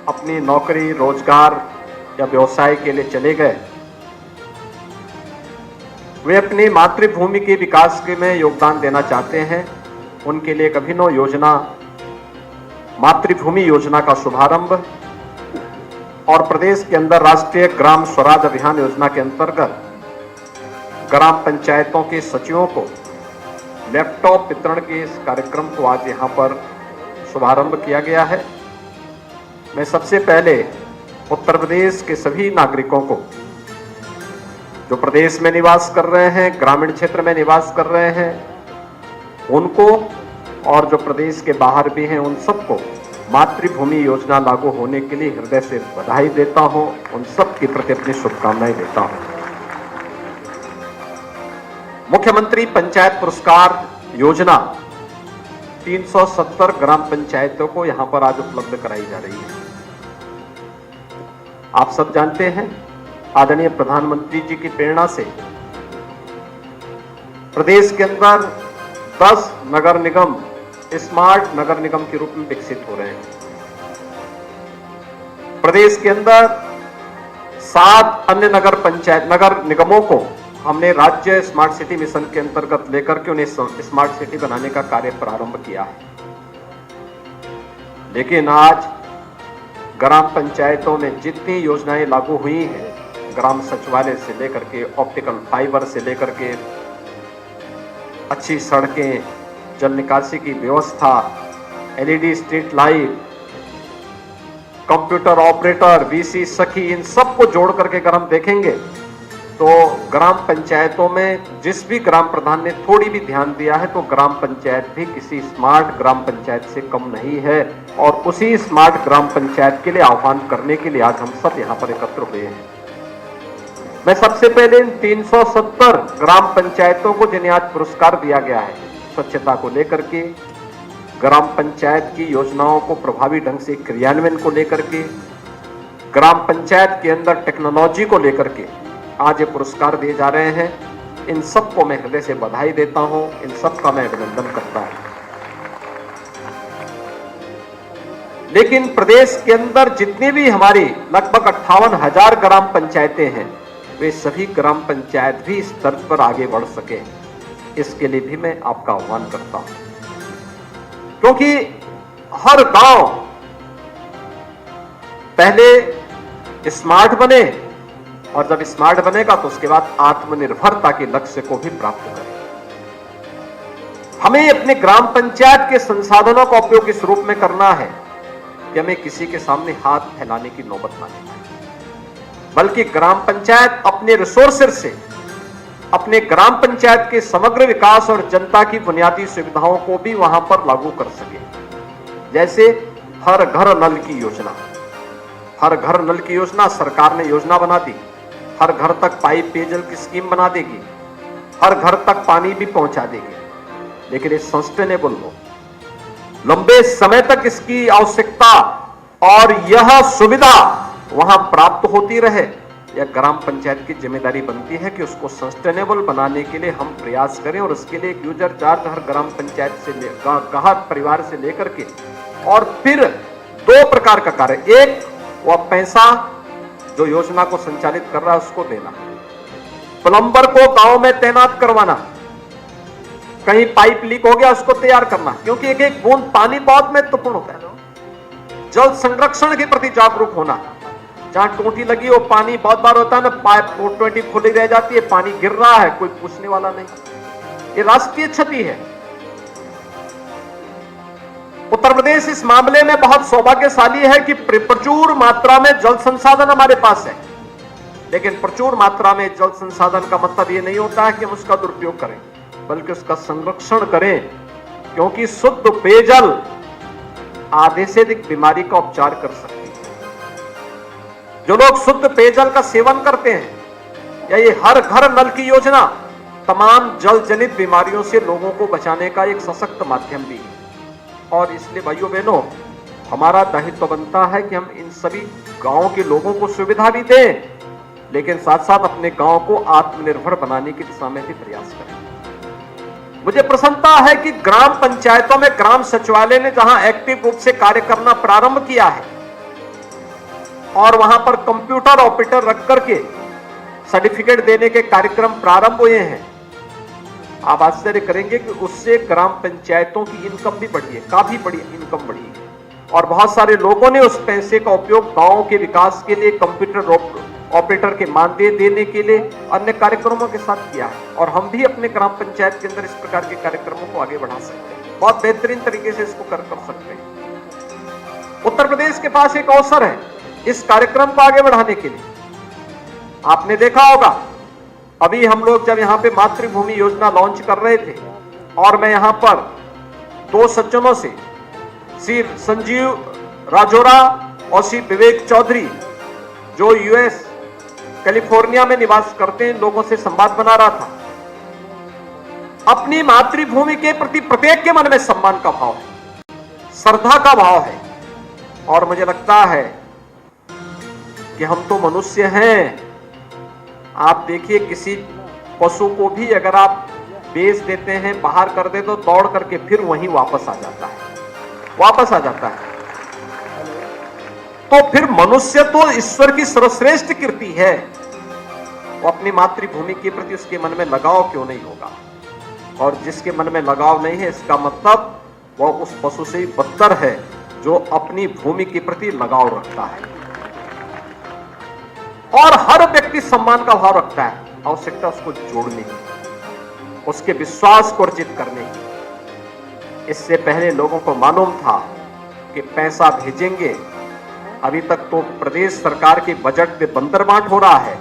अपनी नौकरी, रोजगार या व्यवसाय के लिए चले गए, वे अपनी मातृभूमि के विकास में योगदान देना चाहते हैं, उनके लिए एक अभिनव योजना मातृभूमि योजना का शुभारंभ और प्रदेश के अंदर राष्ट्रीय ग्राम स्वराज अभियान योजना के अंतर्गत ग्राम पंचायतों के सचिवों को लैपटॉप वितरण के इस कार्यक्रम को आज यहां पर शुभारंभ किया गया है। मैं सबसे पहले उत्तर प्रदेश के सभी नागरिकों को, जो प्रदेश में निवास कर रहे हैं, ग्रामीण क्षेत्र में निवास कर रहे हैं, उनको और जो प्रदेश के बाहर भी हैं, उन सबको मातृभूमि योजना लागू होने के लिए हृदय से बधाई देता हूं, उन सब के प्रति अपनी शुभकामनाएं देता हूं। मुख्यमंत्री पंचायत पुरस्कार योजना 370 ग्राम पंचायतों को यहां पर आज उपलब्ध कराई जा रही है। आप सब जानते हैं, आदरणीय प्रधानमंत्री जी की प्रेरणा से प्रदेश के अंदर 10 नगर निगम स्मार्ट नगर निगम के रूप में विकसित हो रहे हैं। प्रदेश के अंदर 7 अन्य नगर निगमों को हमने राज्य स्मार्ट सिटी मिशन के अंतर्गत लेकर के उन्हें स्मार्ट सिटी बनाने का कार्य प्रारंभ किया है। लेकिन आज ग्राम पंचायतों में जितनी योजनाएं लागू हुई हैं, ग्राम सचिवालय से लेकर के ऑप्टिकल फाइबर से लेकर के अच्छी सड़कें, जल निकासी की व्यवस्था, LED street light, computer operator, VC सखी, इन सबको जोड़ करके अगर हम देखेंगे तो ग्राम पंचायतों में जिस भी ग्राम प्रधान ने थोड़ी भी ध्यान दिया है तो ग्राम पंचायत भी किसी स्मार्ट ग्राम पंचायत से कम नहीं है। और उसी स्मार्ट ग्राम पंचायत के लिए आह्वान करने के लिए आज हम सब यहाँ पर एकत्र हुए हैं। मैं सबसे पहले इन 370 ग्राम पंचायतों को जिन्हें आज पुरस्कार दिया गया है, स्वच्छता को लेकर के, ग्राम पंचायत की योजनाओं को प्रभावी ढंग से क्रियान्वयन को लेकर के, ग्राम पंचायत के अंदर टेक्नोलॉजी को लेकर के आज ये पुरस्कार दिए जा रहे हैं। इन सबको मैं हृदय से बधाई देता हूं, इन सबका मैं अभिनंदन करता हूं। लेकिन प्रदेश के अंदर जितनी भी हमारी लगभग 58,000 ग्राम पंचायतें हैं, वे सभी ग्राम पंचायत भी इस स्तर पर आगे बढ़ सके, इसके लिए भी मैं आपका आह्वान करता हूं। क्योंकि हर गांव पहले स्मार्ट बने और जब स्मार्ट बनेगा तो उसके बाद आत्मनिर्भरता के लक्ष्य को भी प्राप्त करें। हमें अपने ग्राम पंचायत के संसाधनों का उपयोग इस रूप में करना है कि हमें किसी के सामने हाथ फैलाने की नौबत ना आए, बल्कि ग्राम पंचायत अपने रिसोर्सेज से अपने ग्राम पंचायत के समग्र विकास और जनता की बुनियादी सुविधाओं को भी वहां पर लागू कर सके। जैसे हर घर नल की योजना, हर घर नल की योजना सरकार ने योजना बना दी, हर घर तक पाइप पेयजल की स्कीम बना देगी, हर घर तक पानी भी पहुंचा देगी। लेकिन ये सस्टेनेबल हो, लंबे समय तक इसकी आवश्यकता और यह सुविधा वहां प्राप्त होती रहे, यह ग्राम पंचायत की जिम्मेदारी बनती है कि उसको सस्टेनेबल बनाने के लिए हम प्रयास करें। और उसके लिए एक यूजर चार्ज हर ग्राम पंचायत से हर परिवार से लेकर के, और फिर 2 प्रकार का कार्य, एक वह पैसा जो योजना को संचालित कर रहा है उसको देना, प्लम्बर को गांव में तैनात करवाना, कहीं पाइप लीक हो गया उसको तैयार करना, क्योंकि एक एक बूंद पानी बहुत महत्वपूर्ण होता है। जल संरक्षण के प्रति जागरूक होना, जहां टूटी लगी हो, पानी बहुत बार होता है ना, पाइप 420 खुली रह जाती है, पानी गिर रहा है, कोई पूछने वाला नहीं, ये राष्ट्रीय क्षति है। उत्तर प्रदेश इस मामले में बहुत सौभाग्यशाली है कि प्रचुर मात्रा में जल संसाधन हमारे पास है। लेकिन प्रचुर मात्रा में जल संसाधन का मतलब यह नहीं होता है कि हम उसका दुरुपयोग करें, बल्कि उसका संरक्षण करें, क्योंकि शुद्ध पेयजल आधे से अधिक बीमारी का उपचार कर सकती है। जो लोग शुद्ध पेयजल का सेवन करते हैं, या ये हर घर नल की योजना तमाम जल जनित बीमारियों से लोगों को बचाने का एक सशक्त माध्यम भी है। और इसलिए भाइयों बहनों, हमारा दायित्व बनता है कि हम इन सभी गांवों के लोगों को सुविधा भी दें, लेकिन साथ साथ अपने गांव को आत्मनिर्भर बनाने की दिशा में भी प्रयास करें। मुझे प्रसन्नता है कि ग्राम पंचायतों में ग्राम सचिवालय ने जहां एक्टिव रूप से कार्य करना प्रारंभ किया है, और वहां पर कंप्यूटर ऑपरेटर रख करके सर्टिफिकेट देने के कार्यक्रम प्रारंभ हुए हैं। आप आश्चर्य करेंगे कि उससे ग्राम पंचायतों की इनकम भी बढ़ी है, काफी बड़ी इनकम बढ़ी है। और बहुत सारे लोगों ने उस पैसे का उपयोग गांव के विकास के लिए, कंप्यूटर ऑपरेटर के मानदेय देने के लिए, अन्य कार्यक्रमों के साथ किया है। और हम भी अपने ग्राम पंचायत के अंदर इस प्रकार के कार्यक्रमों को आगे बढ़ा सकते हैं, बहुत बेहतरीन तरीके से इसको कर सकते हैं। उत्तर प्रदेश के पास एक अवसर है इस कार्यक्रम को आगे बढ़ाने के लिए। आपने देखा होगा, अभी हम लोग जब यहां पे मातृभूमि योजना लॉन्च कर रहे थे और मैं यहां पर दो सज्जनों से, श्री संजीव राजोरा और श्री विवेक चौधरी, जो यूएस कैलिफोर्निया में निवास करते हैं, लोगों से संवाद बना रहा था। अपनी मातृभूमि के प्रति प्रत्येक के मन में सम्मान का भाव है, श्रद्धा का भाव है। और मुझे लगता है कि हम तो मनुष्य हैं। आप देखिए, किसी पशु को भी अगर आप बेच देते हैं, बाहर कर दे, तो दौड़ करके फिर वहीं वापस आ जाता है, वापस आ जाता है। तो फिर मनुष्य तो ईश्वर की सर्वश्रेष्ठ कृति है। वो अपनी मातृभूमि के प्रति उसके मन में लगाव क्यों नहीं होगा? और जिसके मन में लगाव नहीं है, इसका मतलब वह उस पशु से बदतर है जो अपनी भूमि के प्रति लगाव रखता है। और हर व्यक्ति सम्मान का भाव रखता है, आवश्यकता उसको जोड़ने की, उसके विश्वास को अर्जित करने की। इससे पहले लोगों को मालूम था कि पैसा भेजेंगे। अभी तक तो प्रदेश सरकार के बजट में बंदरबांट हो रहा है,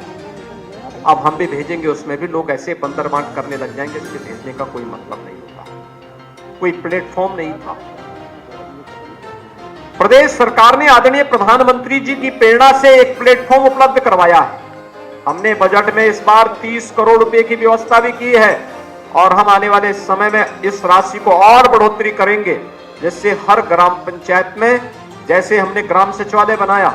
अब हम भी भेजेंगे, उसमें भी लोग ऐसे बंदरबांट करने लग जाएंगे, इसके भेजने का कोई मतलब नहीं होगा। कोई प्लेटफॉर्म नहीं था। प्रदेश सरकार ने आदरणीय प्रधानमंत्री जी की प्रेरणा से एक प्लेटफॉर्म उपलब्ध करवाया है। हमने बजट में इस बार 30 करोड़ रुपए की व्यवस्था भी की है और हम आने वाले समय में इस राशि को और बढ़ोतरी करेंगे, जिससे हर ग्राम पंचायत में, जैसे हमने ग्राम सचिवालय बनाया,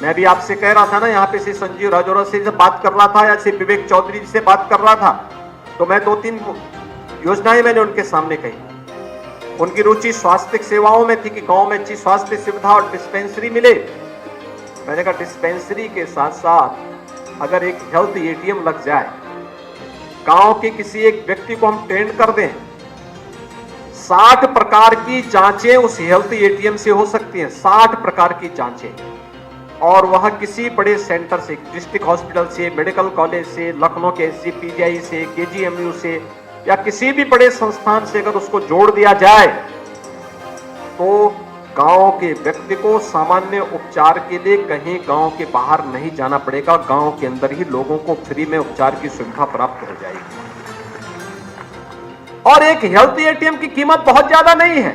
मैं भी आपसे कह रहा था ना, यहाँ पे से संजीव राजौरा से बात कर रहा था या से विवेक चौधरी जी से बात कर रहा था, तो मैं 2-3 योजनाएं मैंने उनके सामने कही। उनकी रुचि स्वास्थ्य सेवाओं में थी कि गांव में अच्छी स्वास्थ्य सुविधा और डिस्पेंसरी मिले। मैंने कहा डिस्पेंसरी के साथ साथ अगर एक हेल्थ एटीएम लग जाए, गांव के किसी एक व्यक्ति को हम ट्रेन कर दें, 60 प्रकार की जांचें उस हेल्थ एटीएम से हो सकती हैं, 60 प्रकार की जांचें। और वह किसी बड़े सेंटर से, डिस्ट्रिक्ट हॉस्पिटल से, मेडिकल कॉलेज से, लखनऊ के SCPGI से, KGMU से या किसी भी बड़े संस्थान से अगर उसको जोड़ दिया जाए तो गांव के व्यक्ति को सामान्य उपचार के लिए कहीं गांव के बाहर नहीं जाना पड़ेगा, गांव के अंदर ही लोगों को फ्री में उपचार की सुविधा प्राप्त हो जाएगी। और एक हेल्थ एटीएम की कीमत बहुत ज्यादा नहीं है,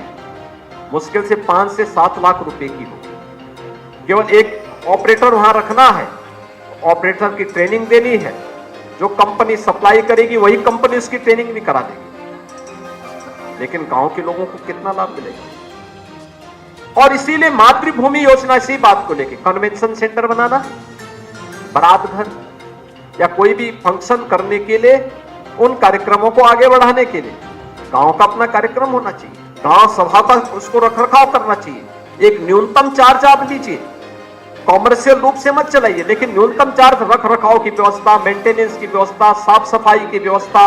मुश्किल से 5 से 7 लाख रुपए की होगी। केवल एक ऑपरेटर वहां रखना है, ऑपरेटर की ट्रेनिंग देनी है, जो कंपनी सप्लाई करेगी वही कंपनी उसकी ट्रेनिंग भी करा देगी। लेकिन गांव के लोगों को कितना लाभ मिलेगा? और इसीलिए मातृभूमि योजना, इसी बात को लेकर कन्वेंशन सेंटर बनाना, बारात घर या कोई भी फंक्शन करने के लिए, उन कार्यक्रमों को आगे बढ़ाने के लिए गांव का अपना कार्यक्रम होना चाहिए, गांव सभा का उसको रखरखाव करना चाहिए। एक न्यूनतम चार्ज आप लीजिए, कॉमर्शियल रूप से मत चलाइए, लेकिन न्यूनतम चार्ज रख रखाव की व्यवस्था, मेंटेनेंस की व्यवस्था, साफ सफाई की व्यवस्था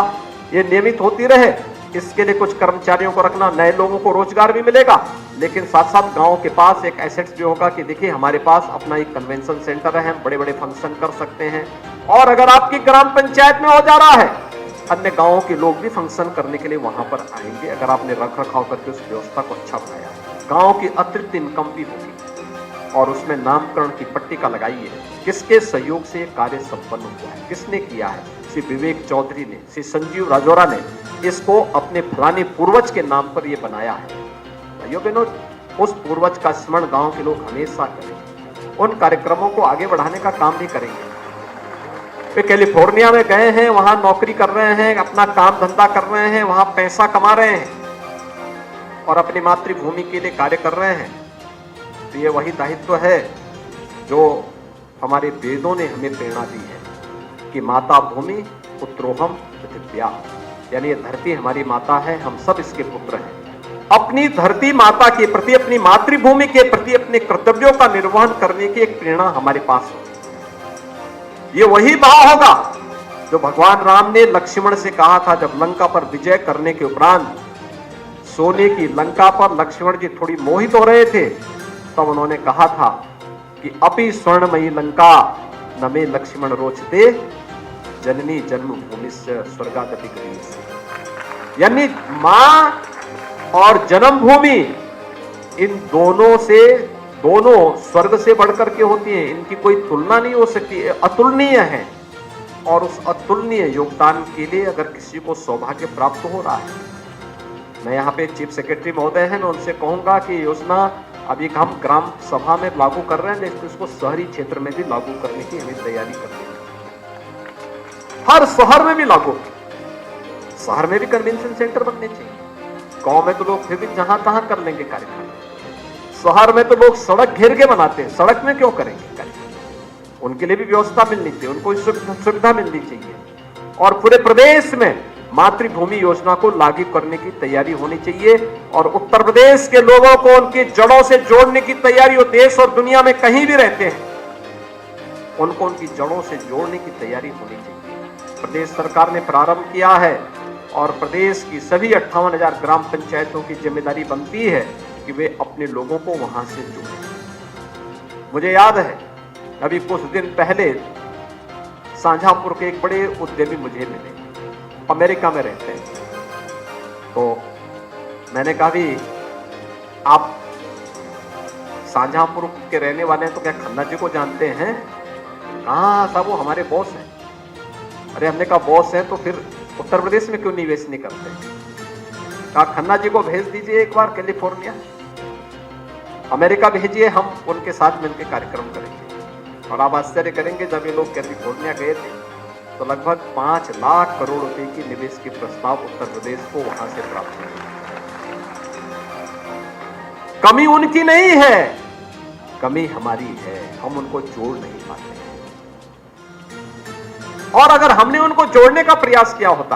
ये नियमित होती रहे। इसके लिए कुछ कर्मचारियों को रखना, नए लोगों को रोजगार भी मिलेगा, लेकिन साथ साथ गांव के पास एक एसेट्स भी होगा कि देखिए हमारे पास अपना एक कन्वेंशन सेंटर है, हम बड़े बड़े फंक्शन कर सकते हैं। और अगर आपकी ग्राम पंचायत में हो जा रहा है, अन्य गांवों के लोग भी फंक्शन करने के लिए वहां पर आएंगे, अगर आपने रख रखाव करके उस व्यवस्था को अच्छा बनाया। गांव की अतिरिक्त इनकम भी होगी और उसमें नामकरण की पट्टिका लगाई है, किसके सहयोग से कार्य संपन्न हुआ है, किसने किया है। श्री विवेक चौधरी ने, श्री संजीव राजौरा ने इसको अपने फलाने पूर्वज के नाम पर यह बनाया है। भाइयों बहनों, उस पूर्वज का स्मरण गांव के लोग हमेशा करें, उन कार्यक्रमों को आगे बढ़ाने का काम भी करेंगे। वे कैलिफोर्निया में गए हैं, वहां नौकरी कर रहे हैं, अपना काम धंधा कर रहे हैं, वहां पैसा कमा रहे हैं और अपनी मातृभूमि के लिए कार्य कर रहे हैं। तो ये वही दायित्व है जो हमारे वेदों ने हमें प्रेरणा दी है कि माता भूमि पुत्रोहम पृथिव्या, यानी ये धरती हमारी माता है, हम सब इसके पुत्र हैं। अपनी धरती माता के प्रति, अपनी मातृभूमि के प्रति अपने कर्तव्यों का निर्वहन करने की एक प्रेरणा हमारे पास हो। ये वही भाव होगा जो भगवान राम ने लक्ष्मण से कहा था जब लंका पर विजय करने के उपरांत सोने की लंका पर लक्ष्मण जी थोड़ी मोहित हो रहे थे, तब उन्होंने कहा था कि अपि स्वर्णमयी लंका न मे लक्ष्मण रोचते जननी जन्मभूमि से स्वर्गादपि गरीयसी। यानी मां और जन्मभूमि इन दोनों से, दोनों स्वर्ग से बढ़कर के होती हैं, इनकी कोई तुलना नहीं हो सकती, अतुलनीय है। और उस अतुलनीय योगदान के लिए अगर किसी को सौभाग्य प्राप्त हो रहा है, मैं यहाँ पे चीफ सेक्रेटरी महोदय हैं, मैं उनसे कहूंगा कि योजना अभी हम ग्राम सभा में लागू कर रहे हैं, लेकिन इसको शहरी क्षेत्र में भी लागू करने की हमें तैयारी करनी है। हर शहर में भी लागू, शहर में भी कन्वेंशन सेंटर बनने चाहिए। गांव में तो लोग फिर भी जहां तहां कर लेंगे कार्यक्रम, शहर में तो लोग सड़क घेर के बनाते हैं, सड़क में क्यों करेंगे कार्यक्रम? उनके लिए भी व्यवस्था मिलनी चाहिए, उनको सुविधा मिलनी चाहिए। और पूरे प्रदेश में मातृभूमि योजना को लागू करने की तैयारी होनी चाहिए और उत्तर प्रदेश के लोगों को उनकी जड़ों से जोड़ने की तैयारी हो। देश और दुनिया में कहीं भी रहते हैं, उनको उनकी जड़ों से जोड़ने की तैयारी होनी चाहिए। प्रदेश सरकार ने प्रारंभ किया है और प्रदेश की सभी 58,000 ग्राम पंचायतों की जिम्मेदारी बनती है कि वे अपने लोगों को वहां से जोड़ें। मुझे याद है अभी कुछ दिन पहले शाहजहांपुर के एक बड़े उद्यमी मुझे मिले, अमेरिका में रहते हैं। तो मैंने कहा भी आप शाहजहांपुर के रहने वाले हैं तो क्या खन्ना जी को जानते हैं? हाँ साहब, वो हमारे बॉस हैं। अरे हमने कहा बॉस है तो फिर उत्तर प्रदेश में क्यों निवेश नहीं करते? कहा खन्ना जी को भेज दीजिए एक बार कैलिफोर्निया, अमेरिका भेजिए, हम उनके साथ मिलकर कार्यक्रम करेंगे। और आप आश्चर्य करेंगे, जब ये लोग कैलिफोर्निया गए थे तो लगभग 5 लाख करोड़ रुपए की निवेश के प्रस्ताव उत्तर प्रदेश को वहां से प्राप्त हुए। कमी उनकी नहीं है, कमी हमारी है, हम उनको जोड़ नहीं पाते। और अगर हमने उनको जोड़ने का प्रयास किया होता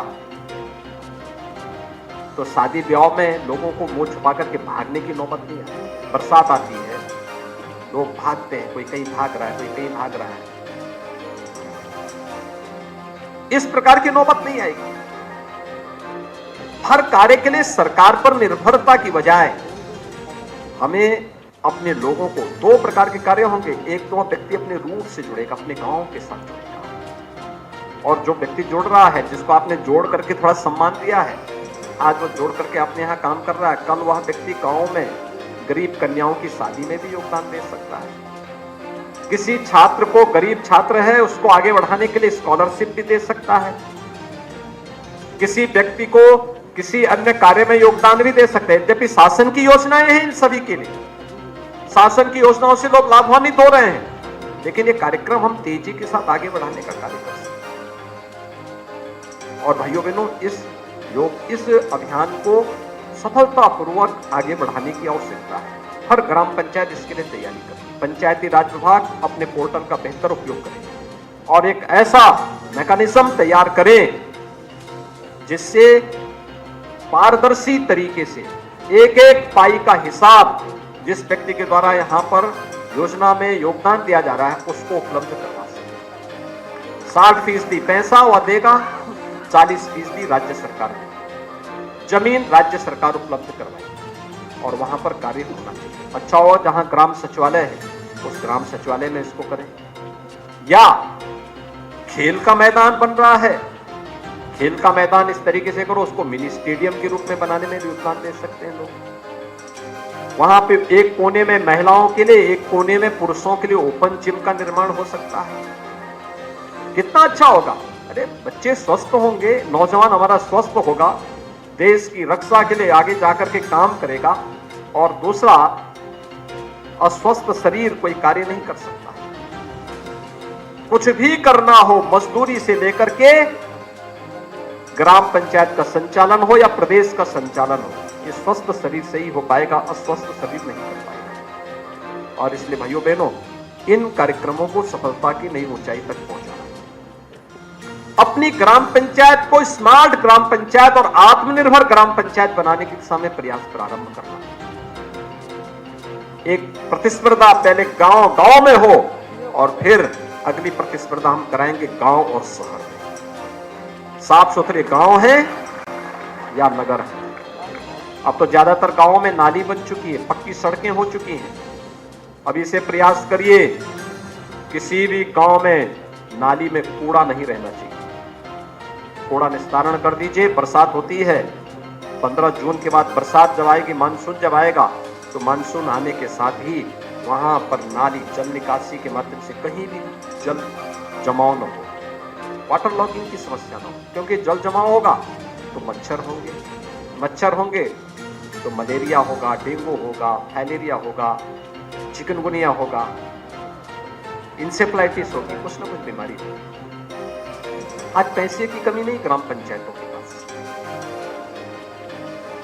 तो शादी ब्याह में लोगों को मुंह छुपा करके भागने की नौबत नहीं आती। बरसात आती है, लोग भागते हैं, कोई कहीं भाग रहा है, कोई कहीं भाग रहा है। इस प्रकार की नौबत नहीं आएगी। हर कार्य के लिए सरकार पर निर्भरता की बजाय हमें अपने लोगों को, 2 प्रकार के कार्य होंगे। एक तो व्यक्ति अपने रूट से जुड़ेगा, अपने गांव के साथ जुड़ेगा, और जो व्यक्ति जुड़ रहा है, जिसको आपने जोड़ करके थोड़ा सम्मान दिया है, आज वो जोड़ करके अपने यहाँ काम कर रहा है, कल वह व्यक्ति गांव में गरीब कन्याओं की शादी में भी योगदान दे सकता है। किसी छात्र को, गरीब छात्र है, उसको आगे बढ़ाने के लिए स्कॉलरशिप भी दे सकता है। किसी व्यक्ति को किसी अन्य कार्य में योगदान भी दे सकते हैं। यद्यपि शासन की योजनाएं हैं इन सभी के लिए, शासन की योजनाओं से लोग लाभान्वित हो रहे हैं, लेकिन ये कार्यक्रम हम तेजी के साथ आगे बढ़ाने का कार्य कर सकते हैं। और भाइयों बहनों, इस अभियान को सफलतापूर्वक आगे बढ़ाने की आवश्यकता है। हर ग्राम पंचायत इसके लिए तैयारी करे, पंचायती राज विभाग अपने पोर्टल का बेहतर उपयोग करे और एक ऐसा मैकेनिज्म तैयार करे जिससे पारदर्शी तरीके से एक एक पाई का हिसाब जिस व्यक्ति के द्वारा यहां पर योजना में योगदान दिया जा रहा है उसको उपलब्ध करवा सके। 60% पैसा वह देगा, 40% राज्य सरकार देगी। जमीन राज्य सरकार उपलब्ध करवाएगी और वहां पर कार्य होना चाहिए। अच्छा हो जहां ग्राम सचिवालय है उस ग्राम सचिवालय में इसको करें, या खेल का मैदान बन रहा है, खेल का मैदान इस तरीके से करो, उसको मिनी स्टेडियम के रूप में बनाने में भी योगदान दे सकते हैं लोग। वहां पे एक कोने में महिलाओं के लिए, एक कोने में पुरुषों के लिए ओपन जिम का निर्माण हो सकता है। कितना अच्छा होगा। अरे बच्चे स्वस्थ होंगे, नौजवान हमारा स्वस्थ होगा, देश की रक्षा के लिए आगे जाकर के काम करेगा। और दूसरा, अस्वस्थ शरीर कोई कार्य नहीं कर सकता। कुछ भी करना हो, मजदूरी से लेकर के ग्राम पंचायत का संचालन हो या प्रदेश का संचालन हो, ये स्वस्थ शरीर से ही हो पाएगा, अस्वस्थ शरीर नहीं कर पाएगा। और इसलिए भाइयों बहनों, इन कार्यक्रमों को सफलता की नई ऊंचाई तक पहुंचाना। अपनी ग्राम पंचायत को स्मार्ट ग्राम पंचायत और आत्मनिर्भर ग्राम पंचायत बनाने की दिशा में प्रयास प्रारंभ करना। एक प्रतिस्पर्धा पहले गांव गांव में हो और फिर अगली प्रतिस्पर्धा हम कराएंगे गांव और शहर में। साफ सुथरे गांव हैं या नगर है। अब तो ज्यादातर गांवों में नाली बन चुकी है, पक्की सड़कें हो चुकी हैं। अब इसे प्रयास करिए, किसी भी गांव में नाली में कूड़ा नहीं रहना चाहिए। कूड़ा निस्तारण कर दीजिए। बरसात होती है, 15 जून के बाद बरसात जब आएगी, मानसून जब आएगा, तो मानसून आने के साथ ही वहां पर नाली जल निकासी के माध्यम से कहीं भी जल जमाव न हो, वाटर लॉगिंग की समस्या न हो। क्योंकि जल जमाव होगा तो मच्छर होंगे तो मलेरिया होगा, डेंगू होगा, फाइलेरिया होगा, चिकनगुनिया होगा, इंसेफ्लाइटिस होगी, कुछ ना कुछ बीमारी होगी। आज पैसे की कमी नहीं ग्राम पंचायतों के पास,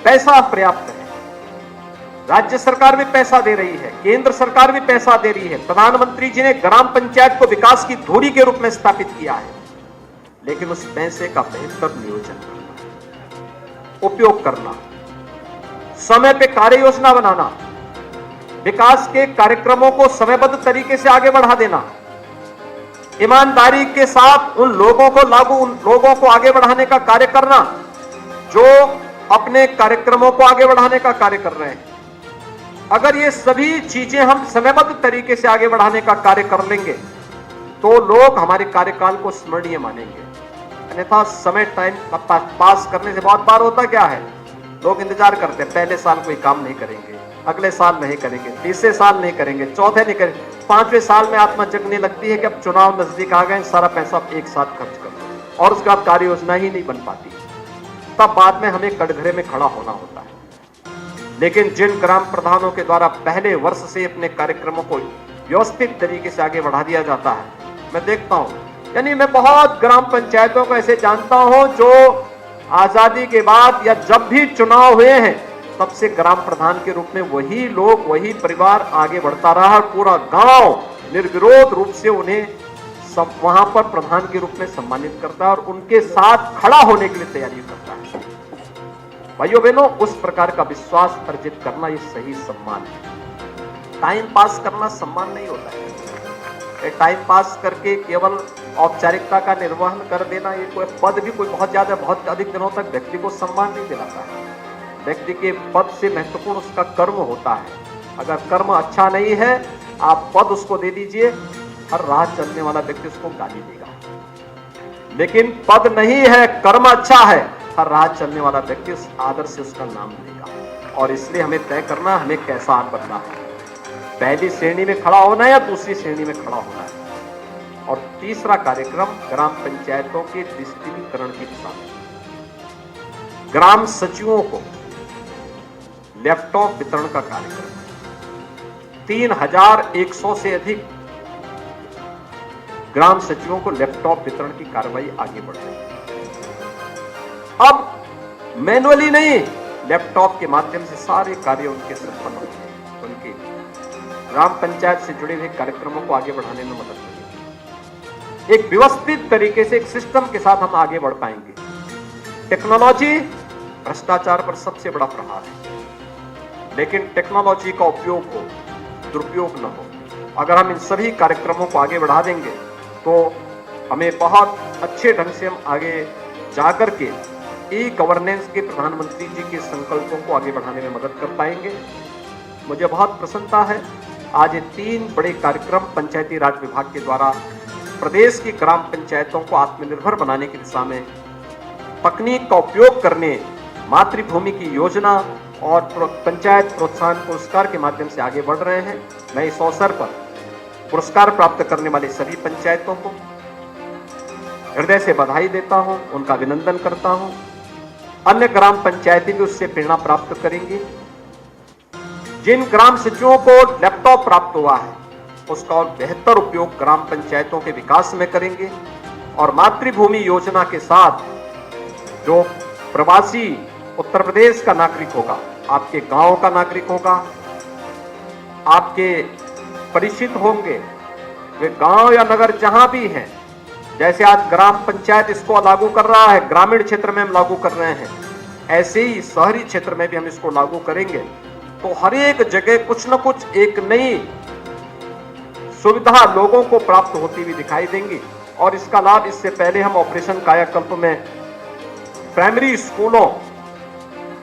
पैसा पर्याप्त है। राज्य सरकार भी पैसा दे रही है, केंद्र सरकार भी पैसा दे रही है। प्रधानमंत्री जी ने ग्राम पंचायत को विकास की धुरी के रूप में स्थापित किया है, लेकिन उस पैसे का बेहतर नियोजन करना, उपयोग करना, समय पे कार्य योजना बनाना, विकास के कार्यक्रमों को समयबद्ध तरीके से आगे बढ़ा देना, ईमानदारी के साथ उन लोगों को आगे बढ़ाने का कार्य करना जो अपने कार्यक्रमों को आगे बढ़ाने का कार्य कर रहे हैं। अगर ये सभी चीजें हम समयबद्ध तरीके से आगे बढ़ाने का कार्य कर लेंगे तो लोग हमारे कार्यकाल को स्मरणीय मानेंगे। अन्यथा समय टाइम पास करने से बहुत बार होता क्या है, लोग इंतजार करते हैं, पहले साल कोई काम नहीं करेंगे, अगले साल नहीं करेंगे, तीसरे साल नहीं करेंगे, चौथे नहीं करेंगे, 5वें साल में आत्मा जगने लगती है कि अब चुनाव नजदीक आ गए, सारा पैसा एक साथ खर्च कर दो और उसके बाद कार्य योजना ही नहीं बन पाती। तब बाद में हमें कटघरे में खड़ा होना होता है। लेकिन जिन ग्राम प्रधानों के द्वारा पहले वर्ष से अपने कार्यक्रमों को व्यवस्थित तरीके से आगे बढ़ा दिया जाता है, मैं देखता हूं, यानी मैं बहुत ग्राम पंचायतों को ऐसे जानता हूं जो आजादी के बाद या जब भी चुनाव हुए हैं तब से ग्राम प्रधान के रूप में वही लोग, वही परिवार आगे बढ़ता रहा। पूरा गांव निर्विरोध रूप से उन्हें सब वहां पर प्रधान के रूप में सम्मानित करता है और उनके साथ खड़ा होने के लिए तैयारी करता है। भाइयों बहनों, उस प्रकार का विश्वास अर्जित करना ये सही सम्मान है। टाइम पास करना सम्मान नहीं होता है। टाइम पास करके केवल औपचारिकता का निर्वहन कर देना, ये कोई पद भी कोई बहुत अधिक दिनों तक व्यक्ति को सम्मान नहीं दिलाता है। व्यक्ति के पद से महत्वपूर्ण उसका कर्म होता है। अगर कर्म अच्छा नहीं है, आप पद उसको दे दीजिए, हर राह चलने वाला व्यक्ति उसको गाली देगा। लेकिन पद नहीं है, कर्म अच्छा है, हर राह चलने वाला व्यक्ति उस आदर से उसका नाम लेगा। और इसलिए हमें तय करना हमें कैसा हाथ बनना है, पहली श्रेणी में खड़ा होना है या दूसरी श्रेणी में खड़ा होना है। और तीसरा कार्यक्रम ग्राम पंचायतों के डिजिटलीकरण की दिशा में ग्राम सचिवों को लैपटॉप वितरण का कार्यक्रम। 3100 से अधिक ग्राम सचिवों को लैपटॉप वितरण की कार्रवाई आगे बढ़ रही है। अब मैनुअली नहीं, लैपटॉप के माध्यम से सारे कार्य उनके संपन्न होते हैं। उनके ग्राम पंचायत से जुड़े हुए कार्यक्रमों को आगे बढ़ाने में मदद करेगी। एक व्यवस्थित तरीके से, एक सिस्टम के साथ हम आगे बढ़ पाएंगे। टेक्नोलॉजी भ्रष्टाचार पर सबसे बड़ा प्रहार है, लेकिन टेक्नोलॉजी का उपयोग हो, दुरुपयोग न हो। अगर हम इन सभी कार्यक्रमों को आगे बढ़ा देंगे तो हमें बहुत अच्छे ढंग से हम आगे जाकर के ई गवर्नेंस के प्रधानमंत्री जी के संकल्पों को आगे बढ़ाने में मदद कर पाएंगे। मुझे बहुत प्रसन्नता है, आज ये 3 बड़े कार्यक्रम पंचायती राज विभाग के द्वारा प्रदेश की ग्राम पंचायतों को आत्मनिर्भर बनाने की दिशा में तकनीक का उपयोग करने, मातृभूमि की योजना और पंचायत प्रोत्साहन पुरस्कार के माध्यम से आगे बढ़ रहे हैं। मैं इस अवसर पर पुरस्कार प्राप्त करने वाले सभी पंचायतों को हृदय से बधाई देता हूं, उनका अभिनंदन करता हूं। अन्य ग्राम पंचायतें भी उससे प्रेरणा प्राप्त करेंगी। जिन ग्राम सचिवों को लैपटॉप प्राप्त हुआ है उसका और बेहतर उपयोग ग्राम पंचायतों के विकास में करेंगे और मातृभूमि योजना के साथ जो प्रवासी उत्तर प्रदेश का नागरिक होगा, आपके गांव का नागरिक होगा, आपके परिचित होंगे, वे गांव या नगर जहां भी हैं, जैसे आज ग्राम पंचायत इसको लागू कर रहा है, ग्रामीण क्षेत्र में हम लागू कर रहे हैं, ऐसे ही शहरी क्षेत्र में भी हम इसको लागू करेंगे तो हर एक जगह कुछ न कुछ एक नई सुविधा लोगों को प्राप्त होती हुई दिखाई देंगी। और इसका लाभ इससे पहले हम ऑपरेशन कायाकल्प में प्राइमरी स्कूलों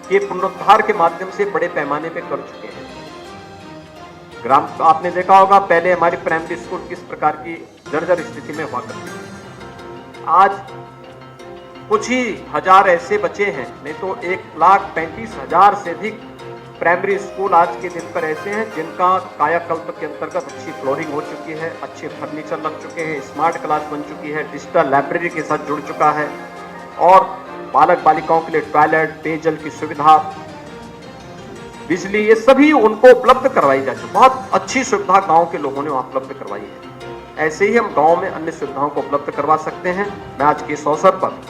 के पुनरुद्धार के माध्यम से बड़े पैमाने पर कर चुके हैं। आपने देखा होगा पहले हमारी प्राइमरी स्कूल किस प्रकार की जर्जर स्थिति में हुआ करती थी। आज कुछ ही हजार ऐसे बचे हैं, नहीं तो 1,35,000 से अधिक प्राइमरी स्कूल आज के दिन पर ऐसे हैं जिनका कायाकल्प के अंतर्गत अच्छी फ्लोरिंग हो चुकी है, अच्छे फर्नीचर लग चुके हैं, स्मार्ट क्लास बन चुकी है, डिजिटल लाइब्रेरी के साथ जुड़ चुका है और बालक बालिकाओं के लिए टॉयलेट, पेयजल की सुविधा, बिजली, ये सभी उनको उपलब्ध करवाई जा चुकी। बहुत अच्छी सुविधा गांव के लोगों ने वहां उपलब्ध करवाई है। ऐसे ही हम गांव में अन्य सुविधाओं को उपलब्ध करवा सकते हैं। मैं आज के इस अवसर पर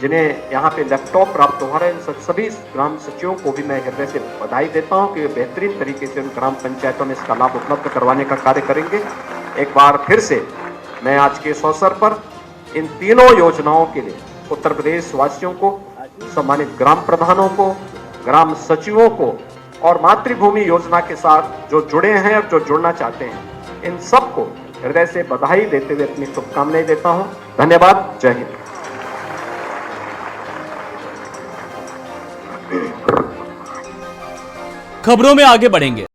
जिन्हें यहाँ पे लैपटॉप प्राप्त हो रहे हैं, सभी ग्राम सचिवों को भी मैं हृदय से बधाई देता हूँ कि वे बेहतरीन तरीके से उन ग्राम पंचायतों में इसका लाभ उपलब्ध करवाने का कार्य करेंगे। एक बार फिर से मैं आज के इस अवसर पर इन तीनों योजनाओं के लिए उत्तर प्रदेश वासियों को, सम्मानित ग्राम प्रधानों को, ग्राम सचिवों को और मातृभूमि योजना के साथ जो जुड़े हैं और जो जुड़ना चाहते हैं, इन सबको हृदय से बधाई देते हुए अपनी शुभकामनाएं देता हूं। धन्यवाद। जय हिंद। खबरों में आगे बढ़ेंगे।